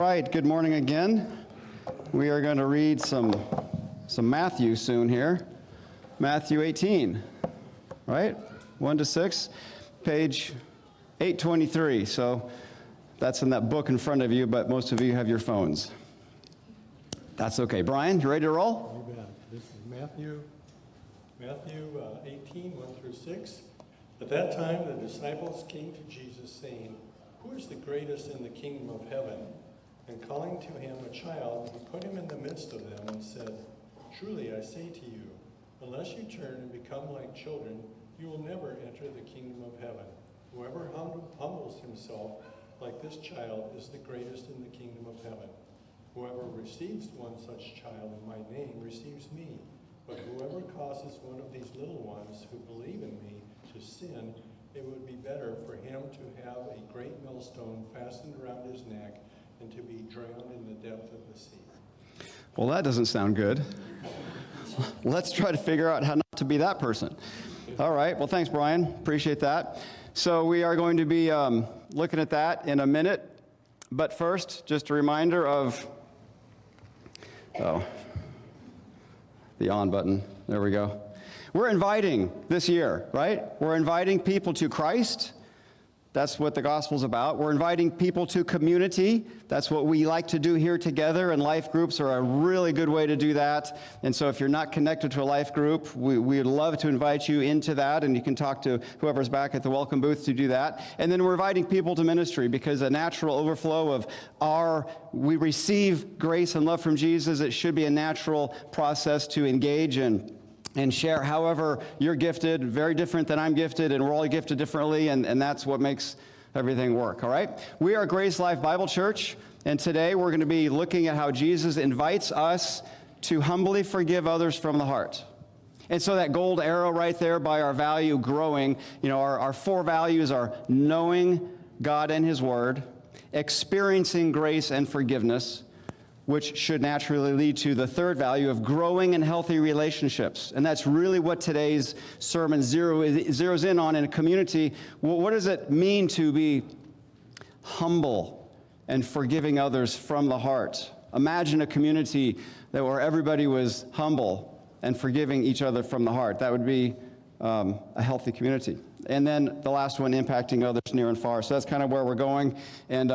Right, good morning again. We are going to read some Matthew soon here. Matthew 18, right? 1 to 6, page 823. So that's in that book in front of you, but most of you have your phones. That's okay. Brian, you ready to roll? You bet. This is Matthew 18, 1 through 6. At that time, the disciples came to Jesus, saying, "Who is the greatest in the kingdom of heaven?" And calling to him a child, he put him in the midst of them and said, "Truly I say to you, unless you turn and become like children, you will never enter the kingdom of heaven. Whoever humbles himself like this child is the greatest in the kingdom of heaven. Whoever receives one such child in my name receives me. But whoever causes one of these little ones who believe in me to sin, it would be better for him to have a great millstone fastened around his neck and to be drowned in the depth of the sea." Well, that doesn't sound good. Let's try to figure out how not to be that person. All right. Well, thanks, Brian. Appreciate that. So we are going to be looking at that in a minute. But first, just a reminder of, the on button. There we go. We're inviting this year, right? We're inviting people to Christ. That's what the gospel's about. We're inviting people to community. That's what we like to do here together, and life groups are a really good way to do that. And so if you're not connected to a life group, we'd love to invite you into that, and you can talk to whoever's back at the welcome booth to do that. And then we're inviting people to ministry, because a natural overflow of we receive grace and love from Jesus. It should be a natural process to engage and share however you're gifted, very different than I'm gifted, and we're all gifted differently, and that's what makes everything work, all right? We are Grace Life Bible Church, and today we're going to be looking at how Jesus invites us to humbly forgive others from the heart. And so that gold arrow right there by our value growing, our four values are knowing God and His Word, experiencing grace and forgiveness, which should naturally lead to the third value of growing in healthy relationships. And that's really what today's sermon zeroes in on in a community. Well, what does it mean to be humble and forgiving others from the heart? Imagine a community where everybody was humble and forgiving each other from the heart. That would be a healthy community. And then the last one, impacting others near and far. So that's kind of where we're going. And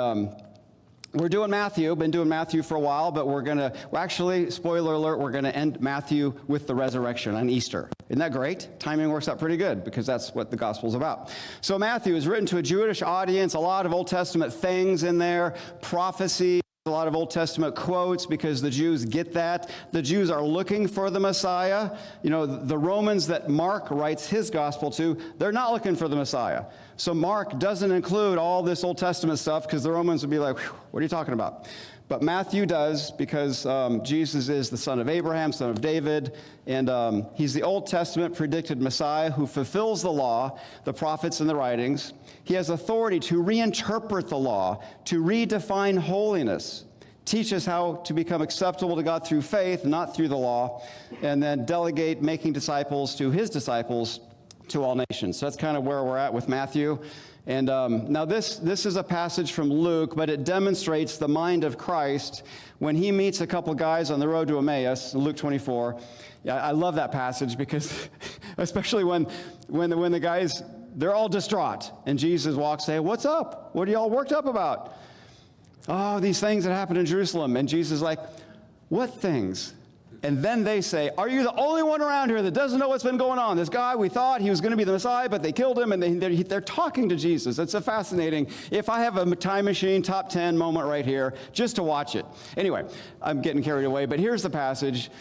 we're doing Matthew, been doing Matthew for a while, but actually, spoiler alert, we're going to end Matthew with the resurrection on Easter. Isn't that great? Timing works out pretty good, because that's what the gospel's about. So Matthew is written to a Jewish audience, a lot of Old Testament things in there, prophecy, a lot of Old Testament quotes, because the Jews get that. The Jews are looking for the Messiah. The Romans that Mark writes his gospel to, they're not looking for the Messiah. So Mark doesn't include all this Old Testament stuff, because the Romans would be like, what are you talking about? But Matthew does, because Jesus is the son of Abraham, son of David, and he's the Old Testament predicted Messiah who fulfills the law, the prophets, and the writings. He has authority to reinterpret the law, to redefine holiness, teach us how to become acceptable to God through faith, not through the law, and then delegate making disciples to his disciples to all nations. So that's kind of where we're at with Matthew. And now this is a passage from Luke, but it demonstrates the mind of Christ when he meets a couple guys on the road to Emmaus, Luke 24. Yeah, I love that passage, because especially when the guys, they're all distraught, and Jesus walks, say, "What's up? What are y'all worked up about?" "Oh, these things that happened in Jerusalem." And Jesus is like, "What things?" And then they say, "Are you the only one around here that doesn't know what's been going on? This guy, we thought he was going to be the Messiah, but they killed him." And they're talking to Jesus. It's a fascinating, if I have a time machine, top 10 moment right here, just to watch it. Anyway, I'm getting carried away, but here's the passage.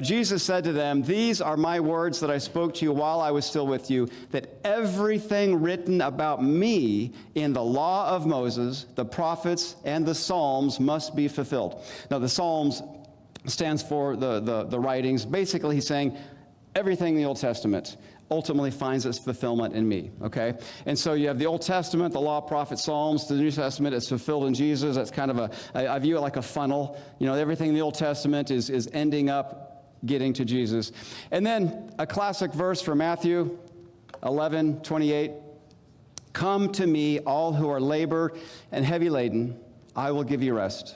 Jesus said to them, "These are my words that I spoke to you while I was still with you, that everything written about me in the law of Moses, the prophets, and the Psalms must be fulfilled." Now, the Psalms stands for the writings. Basically, he's saying everything in the Old Testament ultimately finds its fulfillment in me, okay? And so you have the Old Testament, the law, prophets, Psalms. The New Testament is fulfilled in Jesus. That's kind of I view it like a funnel. Everything in the Old Testament is ending up getting to Jesus. And then a classic verse from Matthew 11:28. "Come to me, all who are labored and heavy laden, I will give you rest.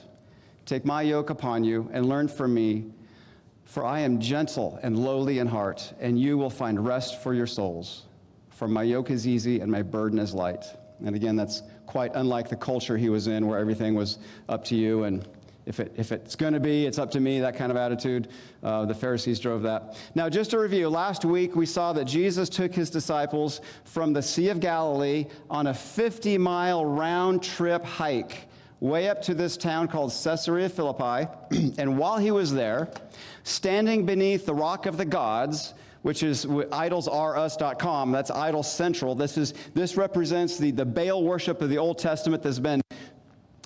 Take my yoke upon you and learn from me, for I am gentle and lowly in heart, and you will find rest for your souls. For my yoke is easy and my burden is light. And again, that's quite unlike the culture he was in, where everything was up to you, and if it's going to be, it's up to me, that kind of attitude. The Pharisees drove that. Now, just to review, last week we saw that Jesus took his disciples from the Sea of Galilee on a 50-mile round-trip hike way up to this town called Caesarea Philippi. And while he was there, standing beneath the Rock of the Gods, which is idolsrus.com, that's Idol Central. This represents the Baal worship of the Old Testament that's been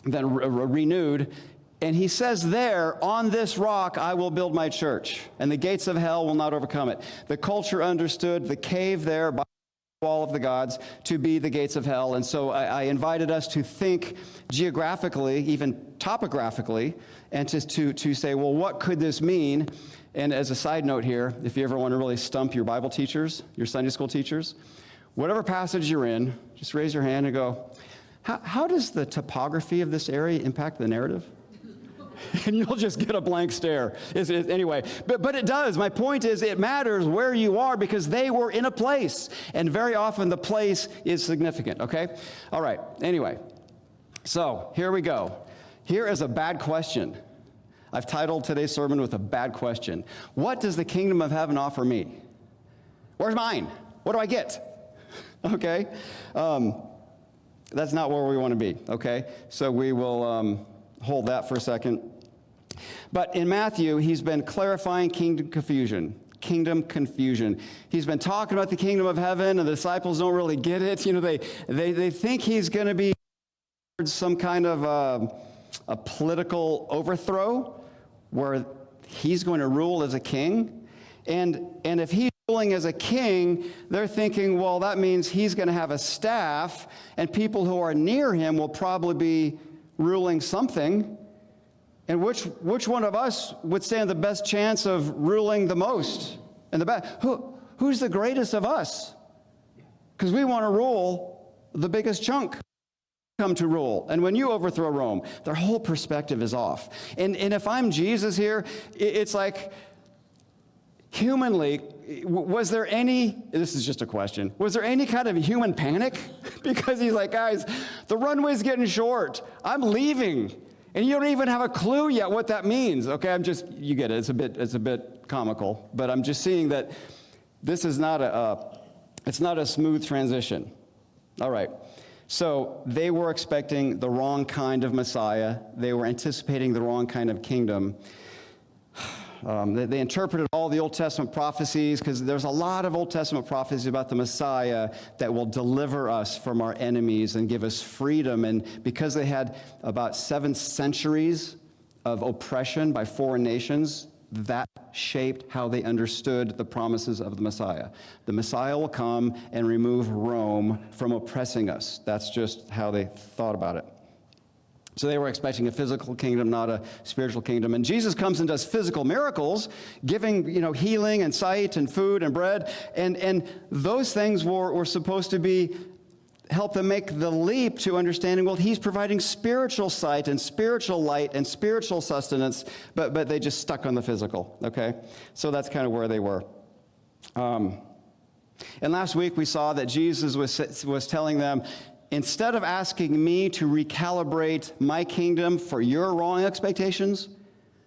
then renewed. And he says there, on this rock I will build my church, and the gates of hell will not overcome it. The culture understood the cave there by the wall of the gods to be the gates of hell. And so I invited us to think geographically, even topographically, and to say, well, what could this mean? And as a side note here, if you ever want to really stump your Bible teachers, your Sunday school teachers, whatever passage you're in, just raise your hand and go, how does the topography of this area impact the narrative? And you'll just get a blank stare. Anyway, but it does. My point is, it matters where you are because they were in a place. And very often the place is significant, okay? All right, anyway. So here we go. Here is a bad question. I've titled today's sermon with a bad question. What does the kingdom of heaven offer me? Where's mine? What do I get? Okay? That's not where we want to be, okay? So we will hold that for a second. But in Matthew, he's been clarifying kingdom confusion. He's been talking about the kingdom of heaven, and the disciples don't really get it. You know, they think he's going to be some kind of a political overthrow where he's going to rule as a king. And if he's ruling as a king, they're thinking, well, that means he's going to have a staff, and people who are near him will probably be ruling something. And which one of us would stand the best chance of ruling the most and the best? Who's the greatest of us? Because we want to rule the biggest chunk. Come to rule. And when you overthrow Rome, their whole perspective is off. And if I'm Jesus here, it's like, humanly, was there any, this is just a question, was there any kind of human panic? Because he's like, guys, the runway's getting short. I'm leaving. And you don't even have a clue yet what that means. Okay, you get it. It's a bit comical. But I'm just seeing that this is not it's not a smooth transition. All right. So they were expecting the wrong kind of Messiah. They were anticipating the wrong kind of kingdom. They interpreted all the Old Testament prophecies, because there's a lot of Old Testament prophecies about the Messiah that will deliver us from our enemies and give us freedom. And because they had about 7 centuries of oppression by foreign nations, that shaped how they understood the promises of the Messiah. The Messiah will come and remove Rome from oppressing us. That's just how they thought about it. So they were expecting a physical kingdom, not a spiritual kingdom. And Jesus comes and does physical miracles, giving, healing and sight and food and bread. And those things were supposed to help them make the leap to understanding, well, he's providing spiritual sight and spiritual light and spiritual sustenance, but they just stuck on the physical, okay? So that's kind of where they were. And last week we saw that Jesus was telling them, instead of asking me to recalibrate my kingdom for your wrong expectations,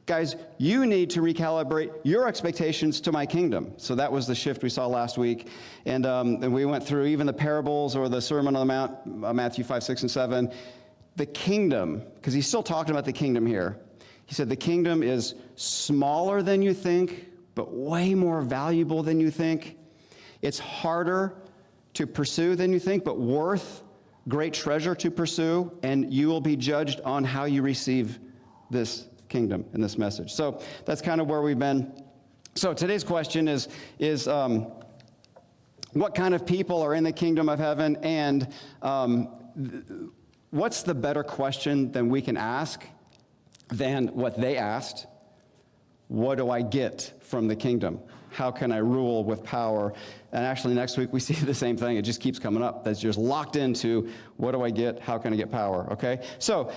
guys, you need to recalibrate your expectations to my kingdom. So that was the shift we saw last week. And we went through even the parables or the Sermon on the Mount, Matthew 5, 6, and 7. The kingdom, because he's still talking about the kingdom here. He said the kingdom is smaller than you think, but way more valuable than you think. It's harder to pursue than you think, but worth great treasure to pursue, and you will be judged on how you receive this kingdom and this message. So that's kind of where we've been. So today's question is what kind of people are in the kingdom of heaven, and what's the better question than we can ask than what they asked? What do I get from the kingdom? How can I rule with power? And actually next week we see the same thing. It just keeps coming up. That's just locked into what do I get? How can I get power? Okay? So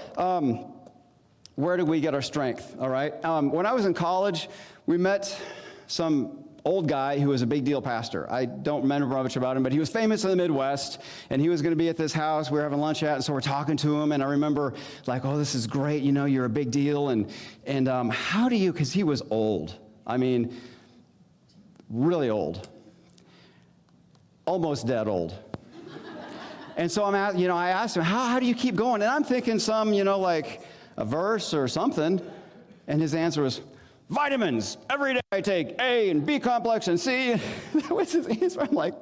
where do we get our strength, all right? When I was in college, we met some old guy who was a big deal pastor. I don't remember much about him, but he was famous in the Midwest, and he was going to be at this house. We were having lunch at, and so we're talking to him, and I remember like, oh, this is great, you know, you're a big deal, and how do you, because he was old. I mean, really old. Almost dead old. And so I asked him, how do you keep going? And I'm thinking some, like a verse or something, and his answer was, vitamins. Every day I take A and B complex and C. That was his answer. I'm like,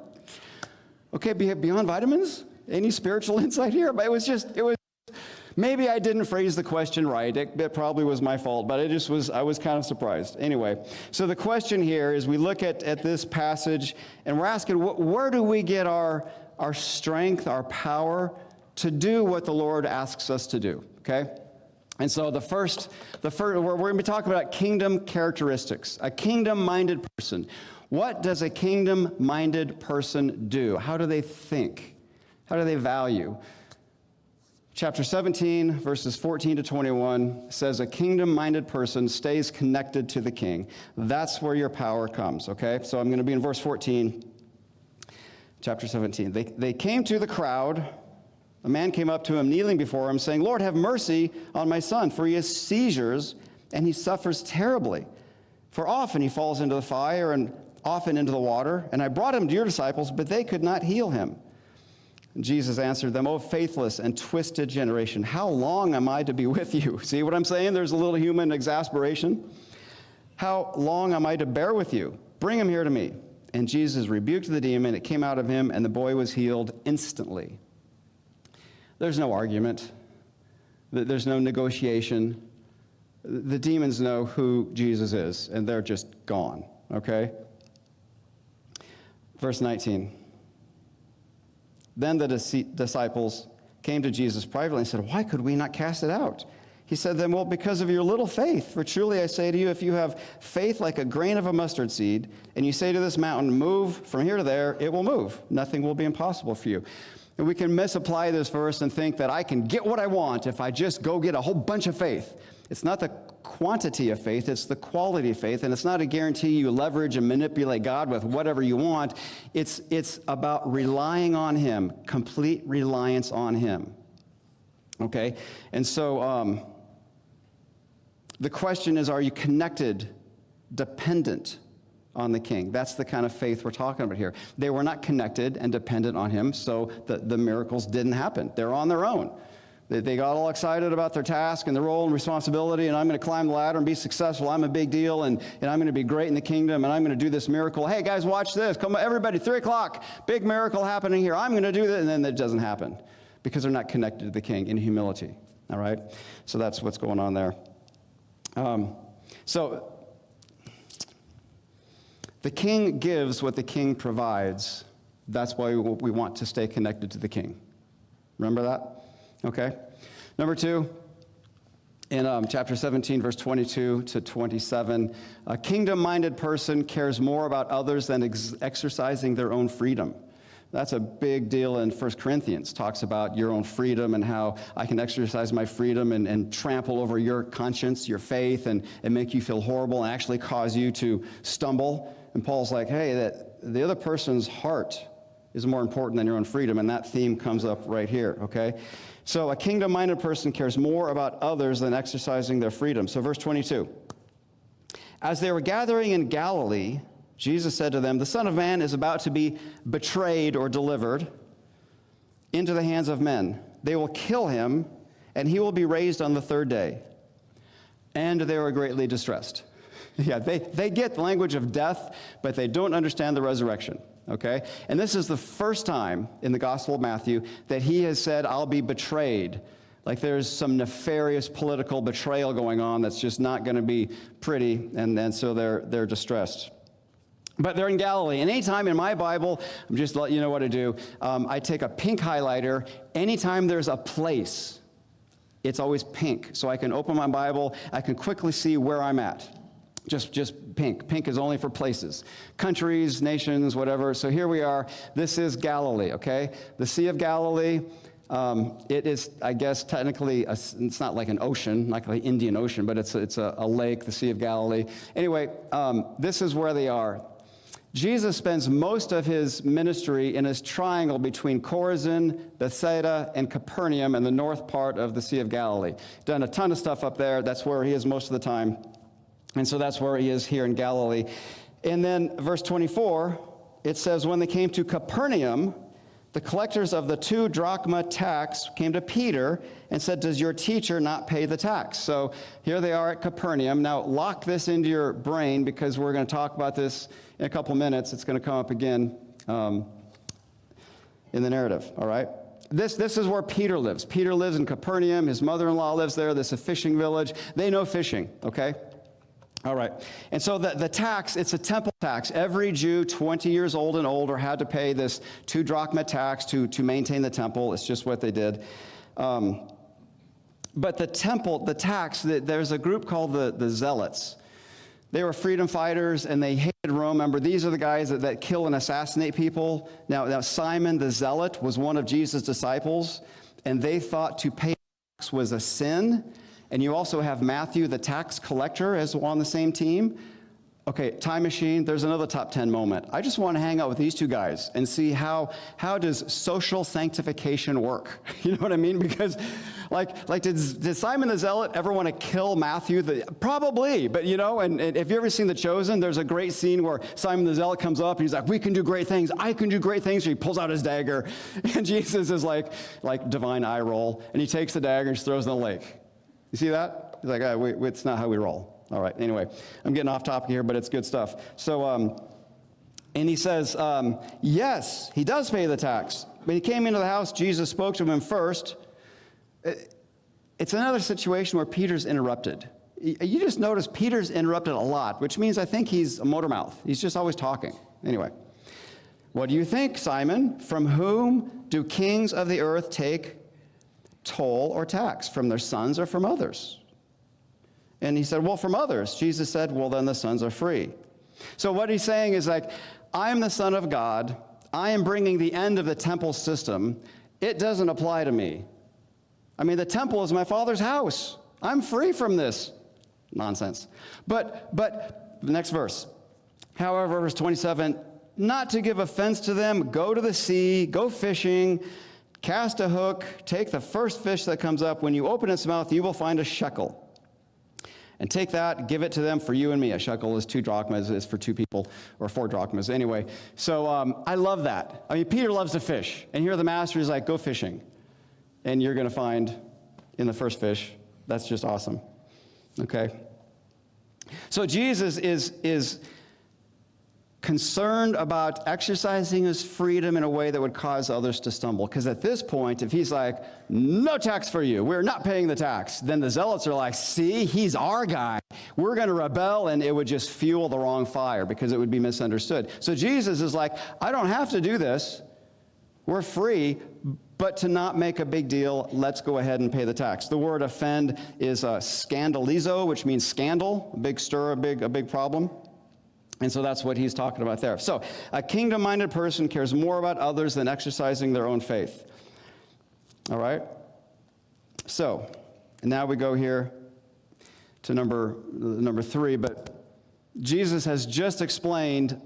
okay, beyond vitamins? Any spiritual insight here? But it was, maybe I didn't phrase the question right. It probably was my fault, but I was kind of surprised. Anyway, so the question here is we look at this passage and we're asking, where do we get our strength, our power to do what the Lord asks us to do, okay? And so the first, we're going to be talking about kingdom characteristics. A kingdom-minded person. What does a kingdom-minded person do? How do they think? How do they value? Chapter 17, verses 14 to 21 says a kingdom-minded person stays connected to the king. That's where your power comes, okay? So I'm going to be in verse 14, chapter 17. They came to the crowd. A man came up to him, kneeling before him, saying, Lord, have mercy on my son, for he has seizures, and he suffers terribly. For often he falls into the fire and often into the water. And I brought him to your disciples, but they could not heal him. And Jesus answered them, O faithless and twisted generation, how long am I to be with you? See what I'm saying? There's a little human exasperation. How long am I to bear with you? Bring him here to me. And Jesus rebuked the demon. It came out of him, and the boy was healed instantly. There's no argument. There's no negotiation. The demons know who Jesus is, and they're just gone, okay? Verse 19. Then the disciples came to Jesus privately and said, why could we not cast it out? He said to them, well, because of your little faith. For truly I say to you, if you have faith like a grain of a mustard seed, and you say to this mountain, move from here to there, it will move. Nothing will be impossible for you. And we can misapply this verse and think that I can get what I want if I just go get a whole bunch of faith. It's not the quantity of faith, it's the quality of faith, and it's not a guarantee you leverage and manipulate God with whatever you want. It's about relying on him, complete reliance on him. Okay? And so the question is, are you connected, dependent on the king? That's the kind of faith we're talking about here. They were not connected and dependent on him, so the miracles didn't happen. They're on their own. They got all excited about their task and their role and responsibility, and I'm going to climb the ladder and be successful. I'm a big deal, and I'm going to be great in the kingdom, and I'm going to do this miracle. Hey, guys, watch this. Come on, everybody, 3 o'clock, big miracle happening here. I'm going to do that, and then it doesn't happen because they're not connected to the king in humility, all right? So that's what's going on there. So the king gives what the king provides. That's why we want to stay connected to the king. Remember that? Okay. Number 2, in chapter 17, verse 22 to 27, a kingdom-minded person cares more about others than exercising their own freedom. That's a big deal in 1 Corinthians. Talks about your own freedom and how I can exercise my freedom and trample over your conscience, your faith, and make you feel horrible and actually cause you to stumble. And Paul's like, hey, that the other person's heart is more important than your own freedom, and that theme comes up right here, okay? So a kingdom-minded person cares more about others than exercising their freedom. So verse 22. As they were gathering in Galilee, Jesus said to them, the Son of Man is about to be betrayed or delivered into the hands of men. They will kill him, and he will be raised on the 3rd day. And they were greatly distressed. Yeah, they get the language of death, but they don't understand the resurrection. Okay? And this is the first time in the Gospel of Matthew that he has said, I'll be betrayed. Like there's some nefarious political betrayal going on that's just not going to be pretty, and so they're distressed. But they're in Galilee. And anytime in my Bible, I'm just letting you know what to do, I take a pink highlighter. Anytime there's a place, it's always pink. So I can open my Bible, I can quickly see where I'm at. Just pink. Pink is only for places. Countries, nations, whatever. So here we are. This is Galilee, okay? The Sea of Galilee. It is, I guess, technically, it's not like an ocean, like the Indian Ocean, but it's a lake, the Sea of Galilee. Anyway, this is where they are. Jesus spends most of his ministry in his triangle between Chorazin, Bethsaida, and Capernaum in the north part of the Sea of Galilee. Done a ton of stuff up there. That's where he is most of the time. And so that's where he is here in Galilee. And then verse 24, it says, when they came to Capernaum, the collectors of the 2 drachma tax came to Peter and said, does your teacher not pay the tax? So here they are at Capernaum. Now lock this into your brain because we're going to talk about this in a couple minutes. It's going to come up again in the narrative, all right? This is where Peter lives. Peter lives in Capernaum. His mother-in-law lives there. This is a fishing village. They know fishing, okay? All right, and so the tax, it's a temple tax. Every Jew 20 years old and older had to pay this 2 drachma tax to maintain the temple. It's just what they did. But the tax, there's a group called the Zealots. They were freedom fighters, and they hated Rome. Remember, these are the guys that kill and assassinate people. Now Simon the Zealot was one of Jesus' disciples, and they thought to pay tax was a sin. And you also have Matthew, the tax collector, as on the same team. Okay, time machine, there's another top 10 moment. I just want to hang out with these 2 guys and see how does social sanctification work? You know what I mean? Because, did Simon the Zealot ever want to kill Matthew? Probably, but and if you've ever seen The Chosen, there's a great scene where Simon the Zealot comes up and he's like, we can do great things, I can do great things. So he pulls out his dagger, and Jesus is like divine eye roll, and he takes the dagger and just throws it in the lake. You see that? He's like, it's not how we roll. All right, anyway, I'm getting off topic here, but it's good stuff. So, and he says, yes, he does pay the tax. But he came into the house, Jesus spoke to him first. It's another situation where Peter's interrupted. You just notice Peter's interrupted a lot, which means I think he's a motor mouth. He's just always talking. Anyway, what do you think, Simon? From whom do kings of the earth take toll or tax, from their sons or from others? And he said, well, from others. Jesus said, well, then the sons are free. So what he's saying is I am the Son of God. I am bringing the end of the temple system. It doesn't apply to me. I mean, the temple is my Father's house. I'm free from this nonsense. But the next verse. However, verse 27, not to give offense to them, go to the sea, go fishing, cast a hook, take the first fish that comes up. When you open its mouth, you will find a shekel. And take that, give it to them for you and me. A shekel is 2 drachmas, it's for 2 people, or 4 drachmas. Anyway, so I love that. I mean, Peter loves to fish. And here the master is like, go fishing. And you're going to find in the first fish. That's just awesome. Okay? So Jesus is concerned about exercising his freedom in a way that would cause others to stumble. Because at this point, if he's like, no tax for you, we're not paying the tax, then the zealots are like, see, he's our guy. We're going to rebel, and it would just fuel the wrong fire because it would be misunderstood. So Jesus is like, I don't have to do this. We're free, but to not make a big deal, let's go ahead and pay the tax. The word offend is scandalizo, which means scandal, a big stir, a big problem. And so that's what he's talking about there. So a kingdom-minded person cares more about others than exercising their own faith. All right? So now we go here to number 3. But Jesus has just explained,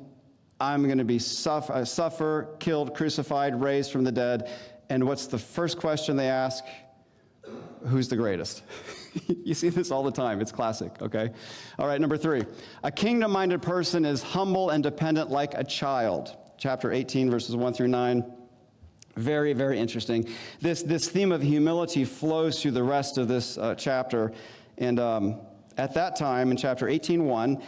I'm going to be suffer, killed, crucified, raised from the dead. And what's the first question they ask? Who's the greatest? You see this all the time. It's classic, okay? All right, number 3. A kingdom-minded person is humble and dependent like a child. Chapter 18, verses 1 through 9. Very, very interesting. This theme of humility flows through the rest of this chapter. And at that time, in chapter 18:1,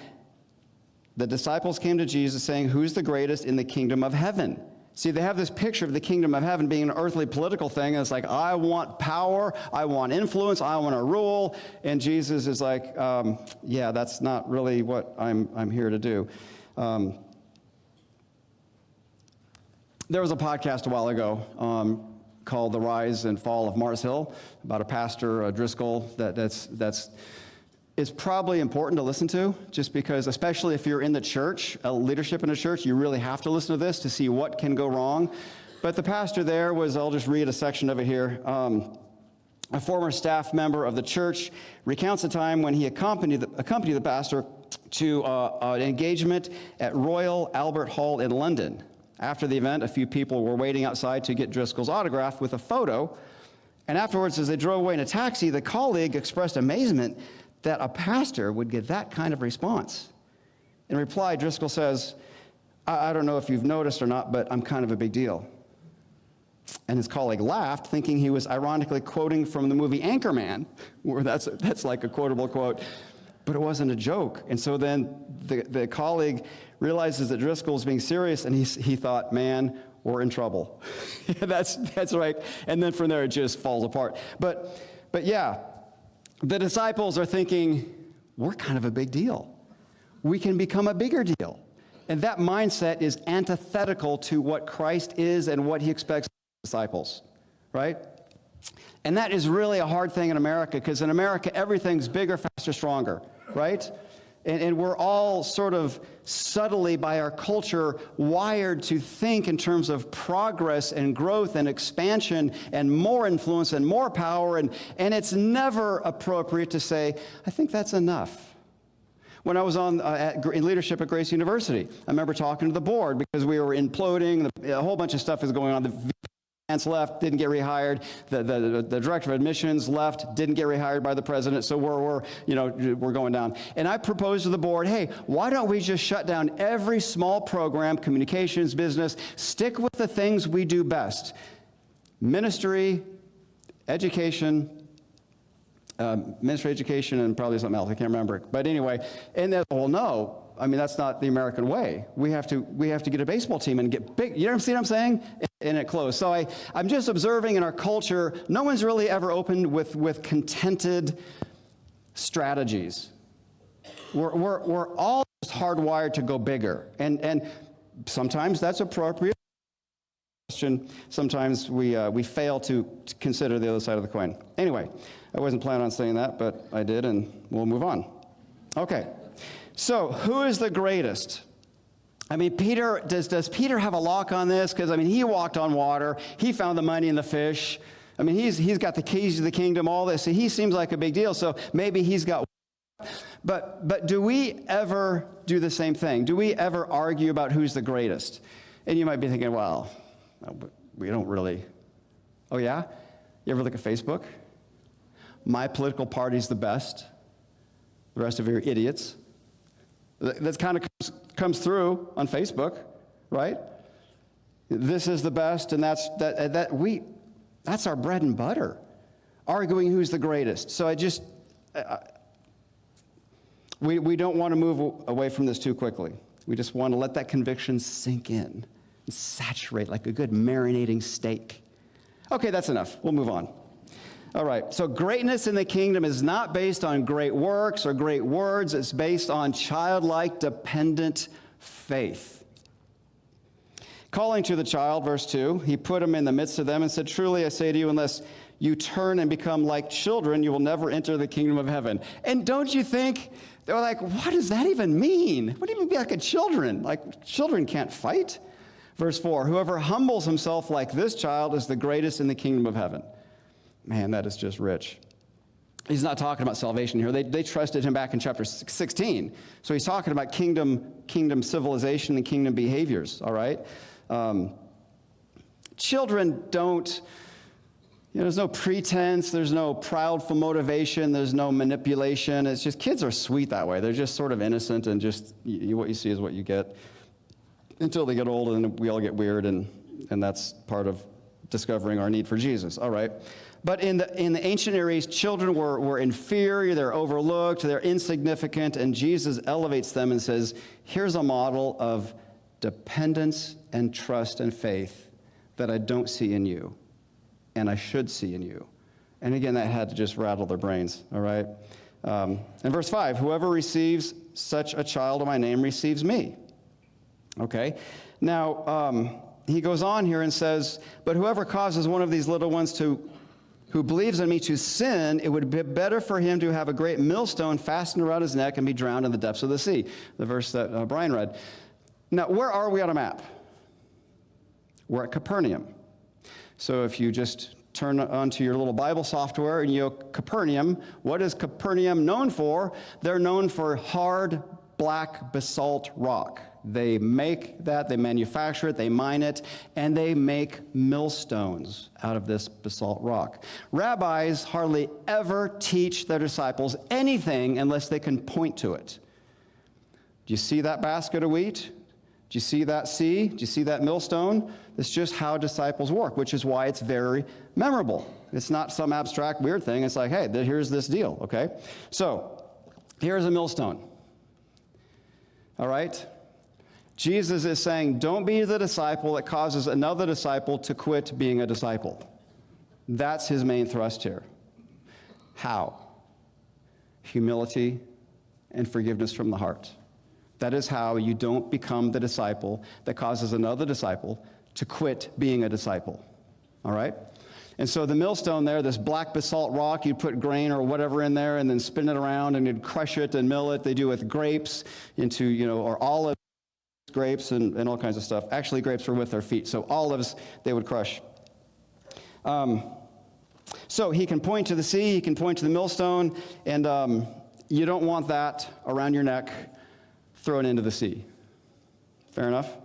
the disciples came to Jesus saying, who's the greatest in the kingdom of heaven? See, they have this picture of the kingdom of heaven being an earthly political thing, and it's like, I want power, I want influence, I want to rule, and Jesus is like, yeah, that's not really what I'm here to do. There was a podcast a while ago called The Rise and Fall of Mars Hill, about a pastor, Driscoll, it's probably important to listen to, just because, especially if you're in the church, leadership in a church, you really have to listen to this to see what can go wrong. But the pastor there was, I'll just read a section of it here. A former staff member of the church recounts a time when he accompanied the pastor to an engagement at Royal Albert Hall in London. After the event, a few people were waiting outside to get Driscoll's autograph with a photo. And afterwards, as they drove away in a taxi, the colleague expressed amazement that a pastor would get that kind of response. In reply, Driscoll says, I don't know if you've noticed or not, but I'm kind of a big deal. And his colleague laughed, thinking he was ironically quoting from the movie Anchorman, where that's like a quotable quote, but it wasn't a joke. And so then the colleague realizes that Driscoll's being serious, and he thought, man, we're in trouble. That's right. And then from there, it just falls apart. But yeah, the disciples are thinking, we're kind of a big deal. We can become a bigger deal. And that mindset is antithetical to what Christ is and what he expects of disciples, right? And that is really a hard thing in America, because in America, everything's bigger, faster, stronger, right? And we're all sort of subtly, by our culture, wired to think in terms of progress and growth and expansion and more influence and more power. And it's never appropriate to say, I think that's enough. When I was in leadership at Grace University, I remember talking to the board because we were imploding. A whole bunch of stuff is going on. The finance left, didn't get rehired. The director of admissions left, didn't get rehired by the president. So we're going down. And I proposed to the board, hey, why don't we just shut down every small program, communications, business, stick with the things we do best: ministry, education, ministry education, and probably something else. I can't remember. But anyway, and well, no, I mean, that's not the American way. We have to get a baseball team and get big. You see what I'm saying? And it closed. So I'm just observing in our culture, no one's really ever opened with contented strategies. We're all just hardwired to go bigger, and sometimes that's appropriate. Sometimes we fail to consider the other side of the coin. Anyway, I wasn't planning on saying that, but I did, and we'll move on. Okay, so who is the greatest? I mean, Peter, does Peter have a lock on this? Because, I mean, he walked on water. He found the money in the fish. I mean, he's got the keys to the kingdom, all this. So he seems like a big deal, so maybe he's got... But do we ever do the same thing? Do we ever argue about who's the greatest? And you might be thinking, well, we don't really. Oh, yeah? You ever look at Facebook? My political party's the best. The rest of you are idiots. That kind of comes through on Facebook, right? This is the best, and that's our bread and butter, arguing who's the greatest. So we don't want to move away from this too quickly. We just want to let that conviction sink in and saturate like a good marinating steak. Okay, that's enough. We'll move on. All right, so greatness in the kingdom is not based on great works or great words. It's based on childlike, dependent faith. Calling to the child, verse 2, he put him in the midst of them and said, truly I say to you, unless you turn and become like children, you will never enter the kingdom of heaven. And don't you think, they were like, what does that even mean? What do you mean be like a children? Like, children can't fight. Verse 4, whoever humbles himself like this child is the greatest in the kingdom of heaven. Man, that is just rich. He's not talking about salvation here. They trusted him back in chapter 16. So he's talking about kingdom civilization and kingdom behaviors, all right? Children don't, there's no pretense, there's no proudful motivation, there's no manipulation. It's just, kids are sweet that way. They're just sort of innocent, and just what you see is what you get. Until they get old and we all get weird, and that's part of discovering our need for Jesus. All right. But in the ancient Near East, children were inferior, they're overlooked, they're insignificant, and Jesus elevates them and says, here's a model of dependence and trust and faith that I don't see in you, and I should see in you. And again, that had to just rattle their brains, all right? In verse 5, whoever receives such a child in my name receives me. Okay? Now, he goes on here and says, but whoever causes one of these little ones who believes in me to sin, it would be better for him to have a great millstone fastened around his neck and be drowned in the depths of the sea. The verse that Brian read. Now, where are we on a map? were at Capernaum. So if you just turn onto your little Bible software and you go, Capernaum, what is Capernaum known for? They're known for hard, black basalt rock. They make that, they manufacture it, they mine it, and they make millstones out of this basalt rock. Rabbis hardly ever teach their disciples anything unless they can point to it. Do you see that basket of wheat? Do you see that sea? Do you see that millstone? It's just how disciples work, which is why it's very memorable. It's not some abstract weird thing. It's like, hey, here's this deal, okay? So here's a millstone. All right? Jesus is saying, don't be the disciple that causes another disciple to quit being a disciple. That's his main thrust here. How? Humility and forgiveness from the heart. That is how you don't become the disciple that causes another disciple to quit being a disciple. All right? And so the millstone there, this black basalt rock, you'd put grain or whatever in there and then spin it around and you'd crush it and mill it. They do with grapes into, or olive grapes and all kinds of stuff. Actually, grapes were with their feet, so olives they would crush. So he can point to the sea, he can point to the millstone, and you don't want that around your neck thrown into the sea. Fair enough?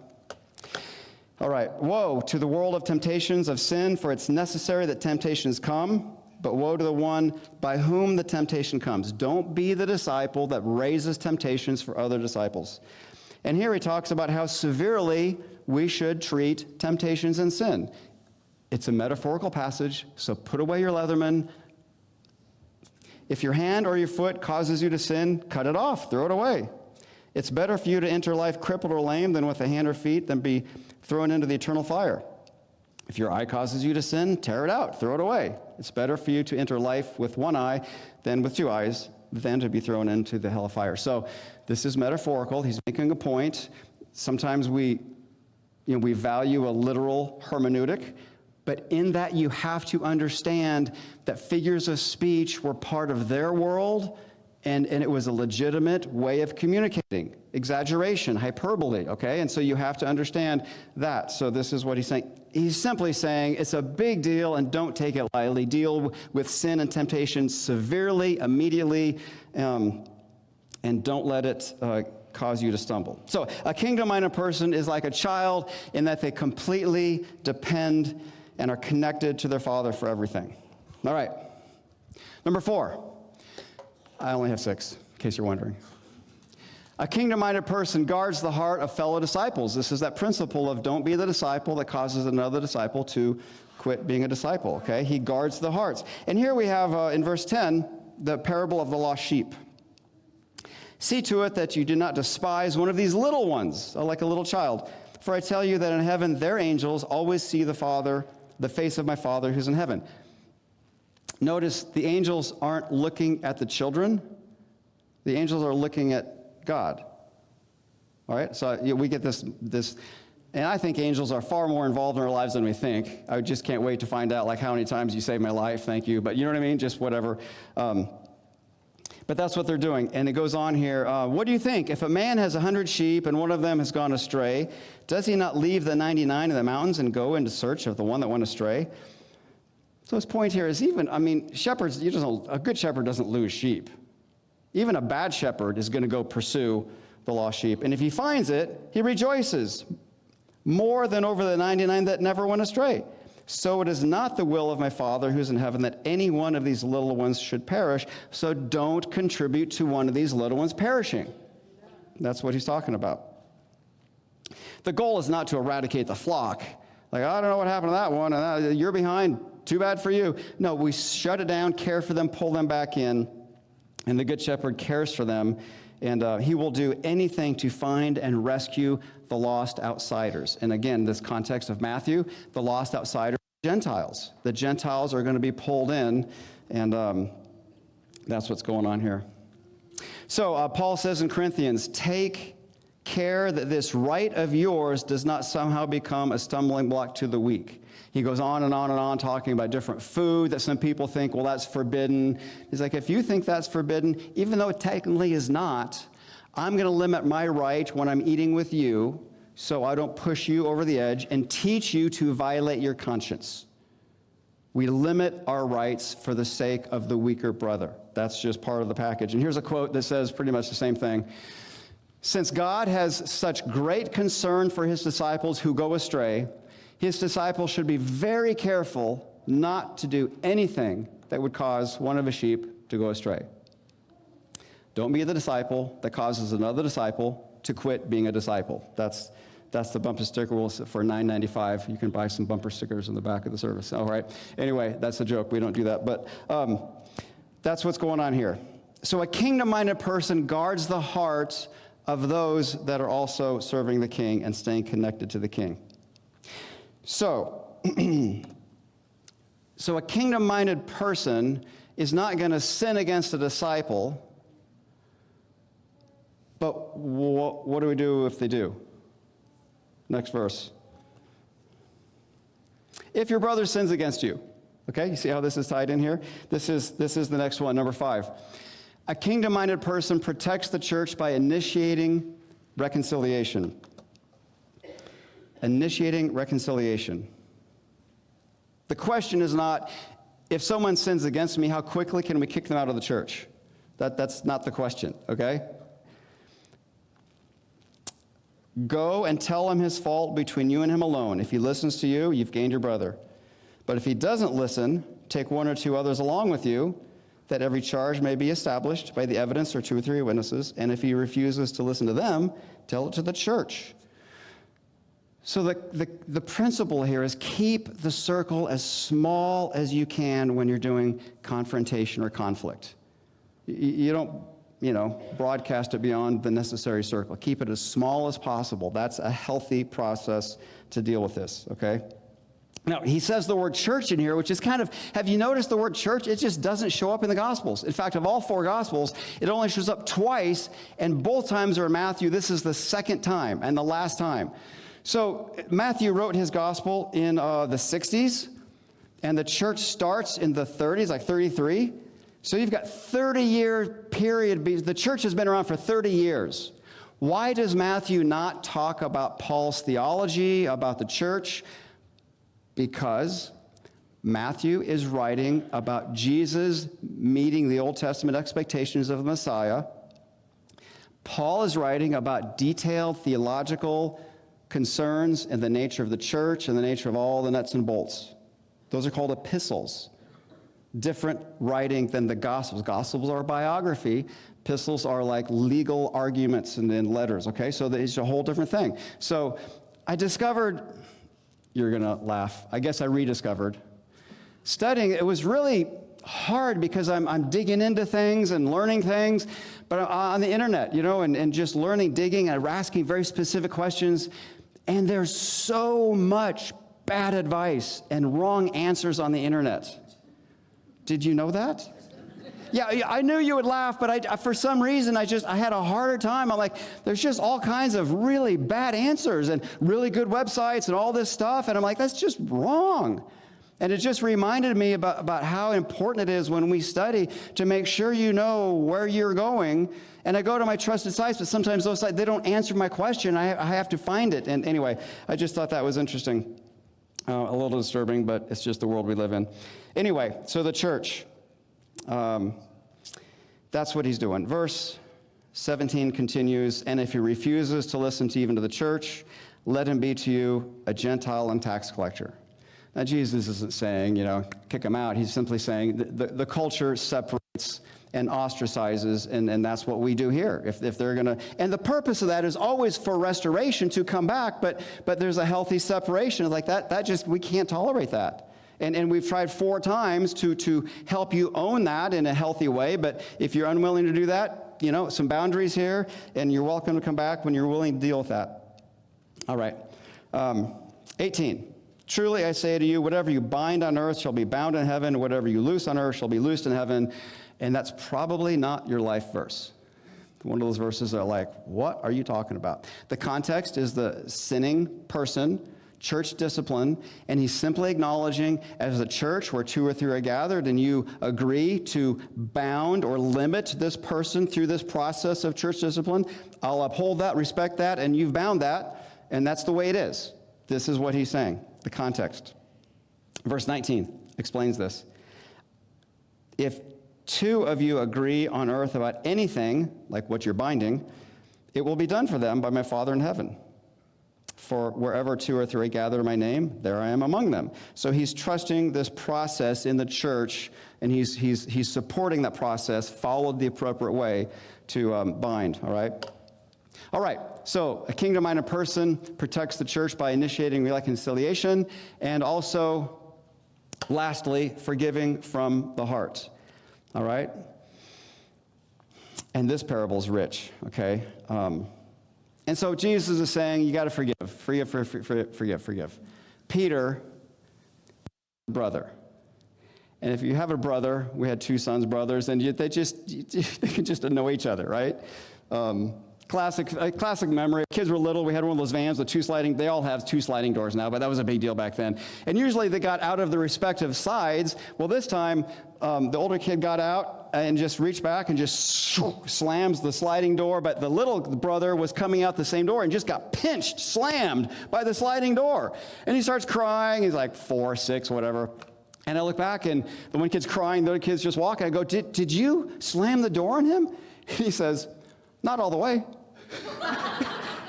All right. Woe to the world of temptations of sin, for it's necessary that temptations come, but woe to the one by whom the temptation comes. Don't be the disciple that raises temptations for other disciples. And here he talks about how severely we should treat temptations and sin. It's a metaphorical passage, so put away your Leatherman. If your hand or your foot causes you to sin, cut it off, throw it away. It's better for you to enter life crippled or lame than with a hand or feet than be thrown into the eternal fire. If your eye causes you to sin, tear it out, throw it away. It's better for you to enter life with one eye than with two eyes, than to be thrown into the hell of fire. So this is metaphorical. He's making a point. Sometimes we value a literal hermeneutic, but in that you have to understand that figures of speech were part of their world, and it was a legitimate way of communicating. Exaggeration, hyperbole, okay? And so you have to understand that. So this is what he's saying. He's simply saying it's a big deal and don't take it lightly. Deal with sin and temptation severely, immediately, and don't let it cause you to stumble. So a kingdom-minded person is like a child in that they completely depend and are connected to their father for everything. All right. Number 4. I only have 6, in case you're wondering. A kingdom-minded person guards the heart of fellow disciples. This is that principle of don't be the disciple that causes another disciple to quit being a disciple, okay? He guards the hearts. And here we have, in verse 10, the parable of the lost sheep. See to it that you do not despise one of these little ones, like a little child. For I tell you that in heaven their angels always see the face of my Father who's in heaven. Notice the angels aren't looking at the children. The angels are looking at God. All right? So we get this, and I think angels are far more involved in our lives than we think. I just can't wait to find out, like, how many times you saved my life, thank you. But you know what I mean? Just whatever. But that's what they're doing. And it goes on here. What do you think? If a man has 100 sheep and one of them has gone astray, does he not leave the 99 in the mountains and go into search of the one that went astray? So his point here is shepherds, a good shepherd doesn't lose sheep. Even a bad shepherd is going to go pursue the lost sheep. And if he finds it, he rejoices more than over the 99 that never went astray. So it is not the will of my Father who's in heaven that any one of these little ones should perish. So don't contribute to one of these little ones perishing. That's what he's talking about. The goal is not to eradicate the flock. Like, I don't know what happened to that one, and you're behind. Too bad for you. No, we shut it down, care for them, pull them back in, and the Good Shepherd cares for them, and he will do anything to find and rescue the lost outsiders. And again, this context of Matthew, the lost outsiders are Gentiles. The Gentiles are going to be pulled in, and that's what's going on here. So Paul says in Corinthians, take care that this right of yours does not somehow become a stumbling block to the weak. He goes on and on and on talking about different food that some people think, well, that's forbidden. He's like, if you think that's forbidden, even though it technically is not, I'm going to limit my right when I'm eating with you so I don't push you over the edge and teach you to violate your conscience. We limit our rights for the sake of the weaker brother. That's just part of the package. And here's a quote that says pretty much the same thing. Since God has such great concern for his disciples who go astray, his disciples should be very careful not to do anything that would cause one of his sheep to go astray. Don't be the disciple that causes another disciple to quit being a disciple. That's the bumper sticker for $9.95. You can buy some bumper stickers in the back of the service. All right. Anyway, that's a joke. We don't do that. But that's what's going on here. So a kingdom-minded person guards the hearts of those that are also serving the king and staying connected to the king. So, so a kingdom-minded person is not going to sin against a disciple, but what do we do if they do? Next verse. If your brother sins against you, okay, you see how this is tied in here? This is the next one, number 5. A kingdom-minded person protects the church by initiating reconciliation. Initiating reconciliation. The question is not, if someone sins against me, how quickly can we kick them out of the church? That's not the question, okay? Go and tell him his fault between you and him alone. If he listens to you, you've gained your brother. But if he doesn't listen, take 1 or 2 others along with you, that every charge may be established by the evidence or 2 or 3 witnesses. And if he refuses to listen to them, tell it to the church. So the principle here is keep the circle as small as you can when you're doing confrontation or conflict. You don't, broadcast it beyond the necessary circle. Keep it as small as possible. That's a healthy process to deal with this, okay? Now, he says the word church in here, which is kind of, have you noticed the word church? It just doesn't show up in the Gospels. In fact, of all 4 Gospels, it only shows up twice, and both times are in Matthew. This is the second time and the last time. So Matthew wrote his Gospel in the 60s, and the church starts in the 30s, like 33. So you've got 30-year period. The church has been around for 30 years. Why does Matthew not talk about Paul's theology, about the church? Because Matthew is writing about Jesus meeting the Old Testament expectations of the Messiah. Paul is writing about detailed theological concerns and the nature of the church and the nature of all the nuts and bolts. Those are called epistles. Different writing than the Gospels. Gospels are biography. Epistles are like legal arguments and then letters, okay? So it's a whole different thing. So I discovered, you're going to laugh, I guess I rediscovered, studying, it was really hard because I'm digging into things and learning things, but on the internet, and just learning, digging, and asking very specific questions, and there's so much bad advice and wrong answers on the internet. Did you know that? Yeah, I knew you would laugh, but for some reason, I had a harder time. I'm like, there's just all kinds of really bad answers and really good websites and all this stuff, and I'm like, that's just wrong. And it just reminded me about how important it is when we study to make sure you know where you're going. And I go to my trusted sites, but sometimes those sites, they don't answer my question. I have to find it. And anyway, I just thought that was interesting. A little disturbing, but it's just the world we live in. Anyway, so the church, that's what he's doing. Verse 17 continues, and if he refuses to listen to even to the church, let him be to you a Gentile and tax collector. Now, Jesus isn't saying, kick him out. He's simply saying the culture separates and ostracizes, and that's what we do here. If they're going to, and the purpose of that is always for restoration to come back, but there's a healthy separation. Like that just, we can't tolerate that. And we've tried 4 times to help you own that in a healthy way, but if you're unwilling to do that, some boundaries here, and you're welcome to come back when you're willing to deal with that. All right. 18. Truly I say to you, whatever you bind on earth shall be bound in heaven, whatever you loose on earth shall be loosed in heaven. And that's probably not your life verse. One of those verses that are like, what are you talking about? The context is the sinning person, church discipline, and he's simply acknowledging, as a church where 2 or 3 are gathered and you agree to bound or limit this person through this process of church discipline, I'll uphold that, respect that, and you've bound that. And that's the way it is. This is what he's saying, the context. Verse 19 explains this. If two of you agree on earth about anything, like what you're binding, it will be done for them by my Father in heaven. For wherever two or three gather in my name, there I am among them. So he's trusting this process in the church, and he's supporting that process, followed the appropriate way to bind, all right? All right, so a kingdom-minded person protects the church by initiating reconciliation, and also, lastly, forgiving from the heart, all right? And this parable is rich, okay? And so Jesus is saying, you got to forgive. Peter, brother. And if you have a brother, we had two sons, brothers, and they can just know each other, right? Classic memory. Kids were little. We had one of those vans with they all have two sliding doors now, but that was a big deal back then. And usually they got out of the respective sides. Well, this time, the older kid got out and just reached back and just slams the sliding door, but the little brother was coming out the same door and just got pinched, slammed by the sliding door. And he starts crying. He's like 4, 6, whatever. And I look back, and the one kid's crying, the other kid's just walking. I go, did you slam the door on him? And he says, not all the way.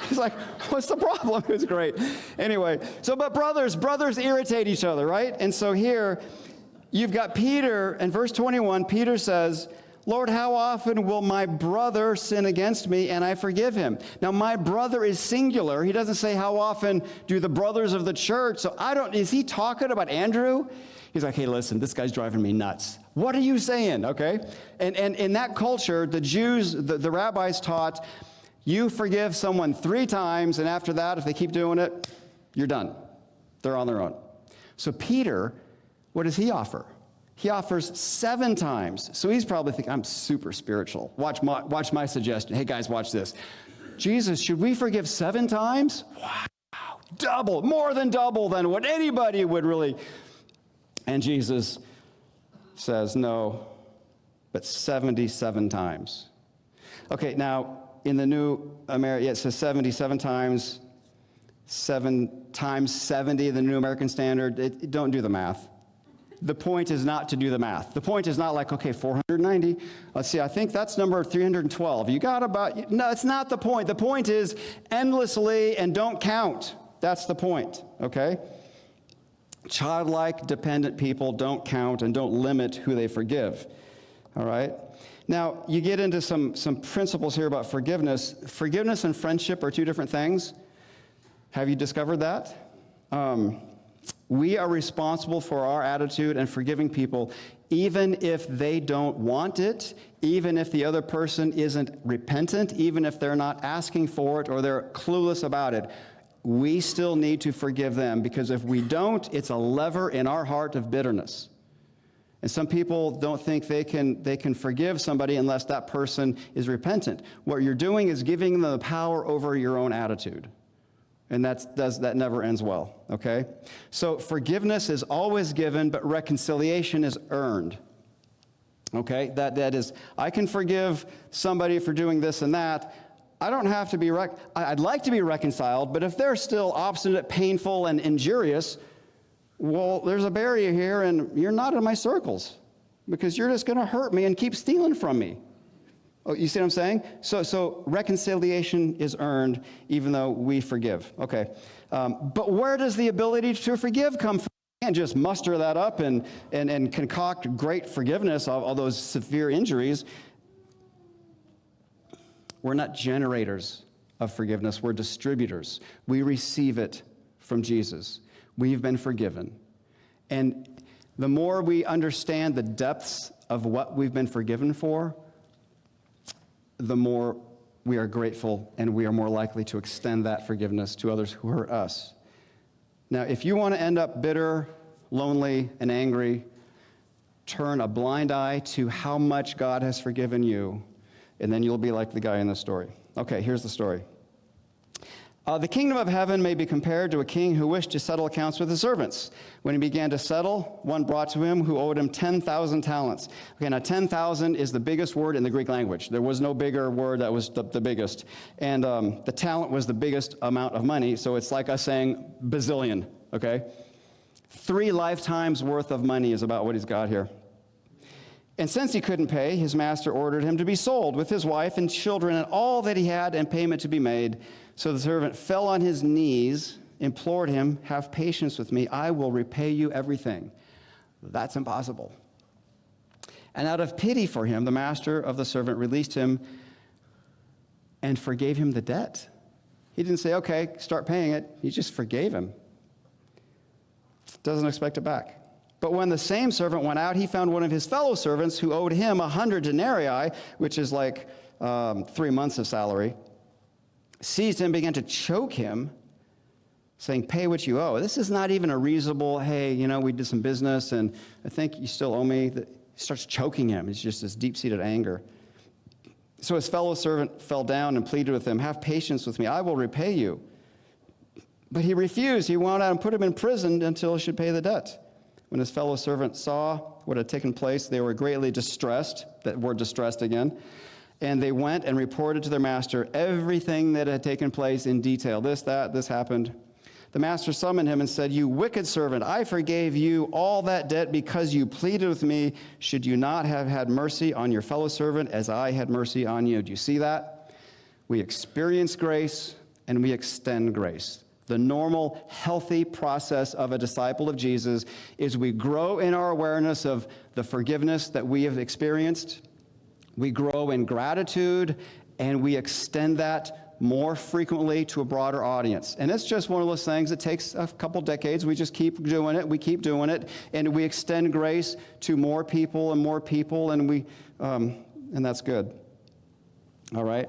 He's like, what's the problem? It was great. Anyway, but brothers irritate each other, right? And so here, you've got Peter, in verse 21, Peter says, Lord, how often will my brother sin against me and I forgive him? Now, my brother is singular. He doesn't say how often do the brothers of the church. So is he talking about Andrew? He's like, hey, listen, this guy's driving me nuts. What are you saying? Okay. And in that culture, the Jews, the rabbis taught, you forgive someone 3 times, and after that, if they keep doing it, you're done. They're on their own. So Peter, what does he offer? He offers 7 times. So he's probably thinking, I'm super spiritual. Watch my suggestion. Hey, guys, watch this. Jesus, should we forgive 7 times? Wow, more than double than what anybody would really. And Jesus says, no, but 77 times. Okay, now, in the New American, it says 77 times, 7 times 70, the New American Standard. Don't do the math. The point is not to do the math. The point is not like, okay, 490. Let's see, I think that's number 312. You got about, no, it's not the point. The point is endlessly and don't count. That's the point, okay? Childlike, dependent people don't count and don't limit who they forgive, all right? Now, you get into some principles here about forgiveness. Forgiveness and friendship are 2 different things. Have you discovered that? We are responsible for our attitude and forgiving people, even if they don't want it, even if the other person isn't repentant, even if they're not asking for it or they're clueless about it. We still need to forgive them, because if we don't, it's a lever in our heart of bitterness. And some people don't think they can forgive somebody unless that person is repentant. What you're doing is giving them the power over your own attitude. And that never ends well, okay? So forgiveness is always given, but reconciliation is earned. Okay? That is, I can forgive somebody for doing this and that. I don't have to be, I'd like to be reconciled, but if they're still obstinate, painful, and injurious, well, there's a barrier here, and you're not in my circles, because you're just going to hurt me and keep stealing from me. Oh, you see what I'm saying? So reconciliation is earned, even though we forgive. Okay. But where does the ability to forgive come from? You can't just muster that up and concoct great forgiveness of all those severe injuries. We're not generators of forgiveness. We're distributors. We receive it from Jesus. We've been forgiven. And the more we understand the depths of what we've been forgiven for, the more we are grateful, and we are more likely to extend that forgiveness to others who hurt us. Now, if you want to end up bitter, lonely, and angry, turn a blind eye to how much God has forgiven you, and then you'll be like the guy in the story. Okay, here's the story. The kingdom of heaven may be compared to a king who wished to settle accounts with his servants. When he began to settle, one brought to him who owed him 10,000 talents. Okay, now 10,000 is the biggest word in the Greek language. There was no bigger word that was the biggest. And the talent was the biggest amount of money, so it's like us saying bazillion, okay? 3 lifetimes worth of money is about what he's got here. And since he couldn't pay, his master ordered him to be sold with his wife and children and all that he had, and payment to be made. So the servant fell on his knees, implored him, "Have patience with me, I will repay you everything." That's impossible. And out of pity for him, the master of the servant released him and forgave him the debt. He didn't say, "Okay, start paying it." He just forgave him. Doesn't expect it back. But when the same servant went out, he found one of his fellow servants who owed him 100 denarii, which is like 3 months of salary, seized him, began to choke him, saying, "Pay what you owe." This is not even a reasonable, "Hey, we did some business, and I think you still owe me." He starts choking him. It's just this deep-seated anger. So his fellow servant fell down and pleaded with him, "Have patience with me, I will repay you." But he refused. He went out and put him in prison until he should pay the debt. When his fellow servants saw what had taken place, they were greatly distressed. That word distressed again. And they went and reported to their master everything that had taken place in detail. This happened. The master summoned him and said, "You wicked servant, I forgave you all that debt because you pleaded with me. Should you not have had mercy on your fellow servant as I had mercy on you?" Do you see that? We experience grace and we extend grace. The normal, healthy process of a disciple of Jesus is we grow in our awareness of the forgiveness that we have experienced. We grow in gratitude, and we extend that more frequently to a broader audience. And it's just one of those things that takes a couple decades. We just keep doing it, and we extend grace to more people, and that's good. All right?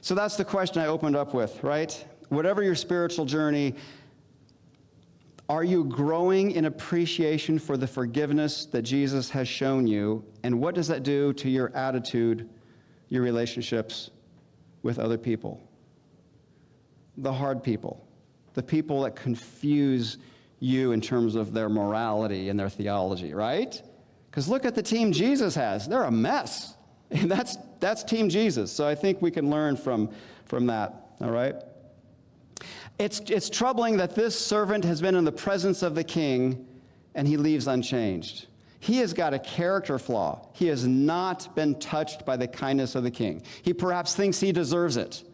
So that's the question I opened up with, right? Whatever your spiritual journey, are you growing in appreciation for the forgiveness that Jesus has shown you? And what does that do to your attitude, your relationships with other people? The hard people, the people that confuse you in terms of their morality and their theology, right? Because look at the team Jesus has. They're a mess. And that's Team Jesus. So I think we can learn from that, all right? It's troubling that this servant has been in the presence of the king and he leaves unchanged. He has got a character flaw. He has not been touched by the kindness of the king. He perhaps thinks he deserves it.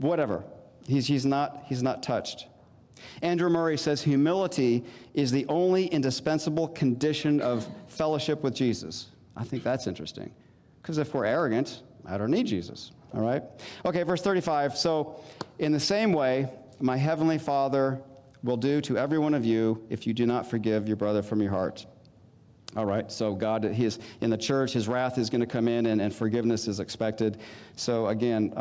Whatever. He's not touched. Andrew Murray says humility is the only indispensable condition of fellowship with Jesus. I think that's interesting. Because if we're arrogant, I don't need Jesus. All right? Okay, verse 35. So, in the same way, my heavenly Father will do to every one of you if you do not forgive your brother from your heart. All right, so God, he is in the church, his wrath is going to come in, and forgiveness is expected. So again,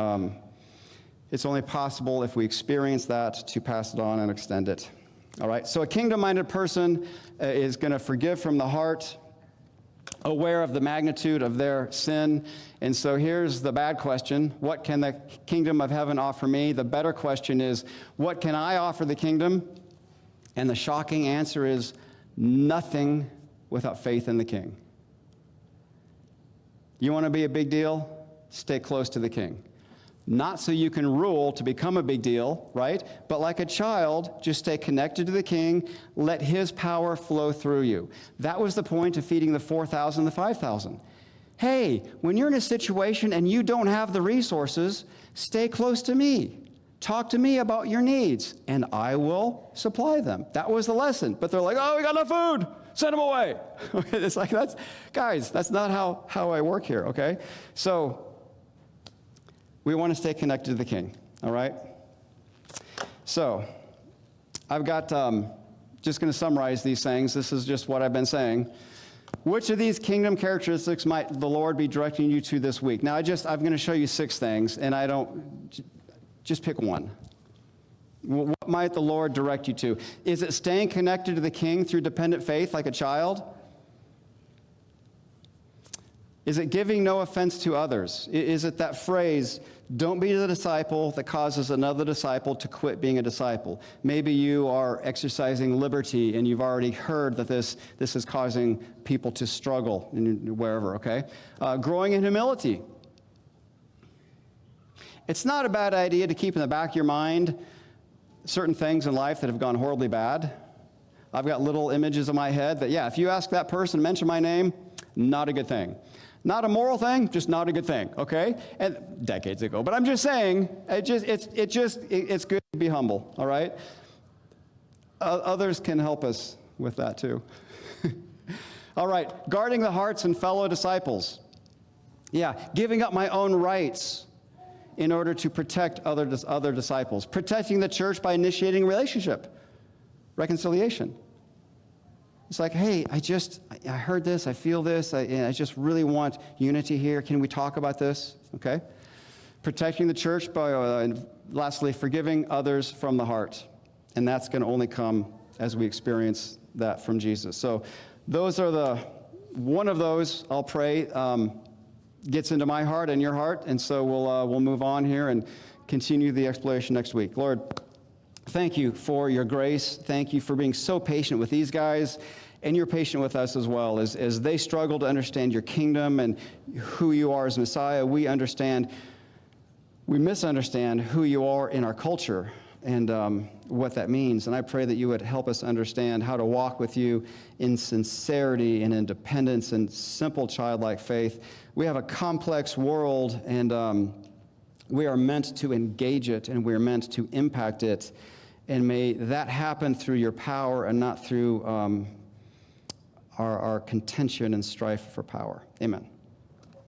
it's only possible if we experience that to pass it on and extend it. All right, so a kingdom-minded person is going to forgive from the heart, aware of the magnitude of their sin. And so here's the bad question. What can the kingdom of heaven offer me? The better question is, what can I offer the kingdom? And the shocking answer is nothing without faith in the king. You want to be a big deal? Stay close to the king. Not so you can rule to become a big deal, right? But like a child, just stay connected to the king. Let his power flow through you. That was the point of feeding the 4,000, the 5,000. Hey, when you're in a situation and you don't have the resources, stay close to me. Talk to me about your needs, and I will supply them. That was the lesson. But they're like, oh, we got enough food. Send them away. It's like, that's not how I work here, okay? So we want to stay connected to the king, all right? So I've got, just going to summarize these things. This is just what I've been saying. Which of these kingdom characteristics might the Lord be directing you to this week? Now, I'm going to show you 6 things, and just pick one. What might the Lord direct you to? Is it staying connected to the king through dependent faith like a child? Is it giving no offense to others? Is it that phrase, don't be the disciple that causes another disciple to quit being a disciple? Maybe you are exercising liberty and you've already heard that this is causing people to struggle wherever, okay? Growing in humility. It's not a bad idea to keep in the back of your mind certain things in life that have gone horribly bad. I've got little images in my head that, if you ask that person, mention my name, not a good thing. Not a moral thing, just not a good thing, okay? And decades ago. But I'm just saying, it's good to be humble, all right? Others can help us with that too. All right, guarding the hearts and fellow disciples. Giving up my own rights in order to protect other disciples. Protecting the church by initiating a relationship, reconciliation. It's like, hey, I heard this, I feel this, I just really want unity here. Can we talk about this? Okay? Protecting the church by, and lastly, forgiving others from the heart. And that's going to only come as we experience that from Jesus. So those are one of those, I'll pray, gets into my heart and your heart. And so we'll move on here and continue the exploration next week. Lord, thank you for your grace. Thank you for being so patient with these guys, and you're patient with us as well. As they struggle to understand your kingdom and who you are as Messiah, we misunderstand who you are in our culture and what that means. And I pray that you would help us understand how to walk with you in sincerity and independence and simple childlike faith. We have a complex world, and we are meant to engage it, and we are meant to impact it. And may that happen through your power and not through our contention and strife for power. Amen.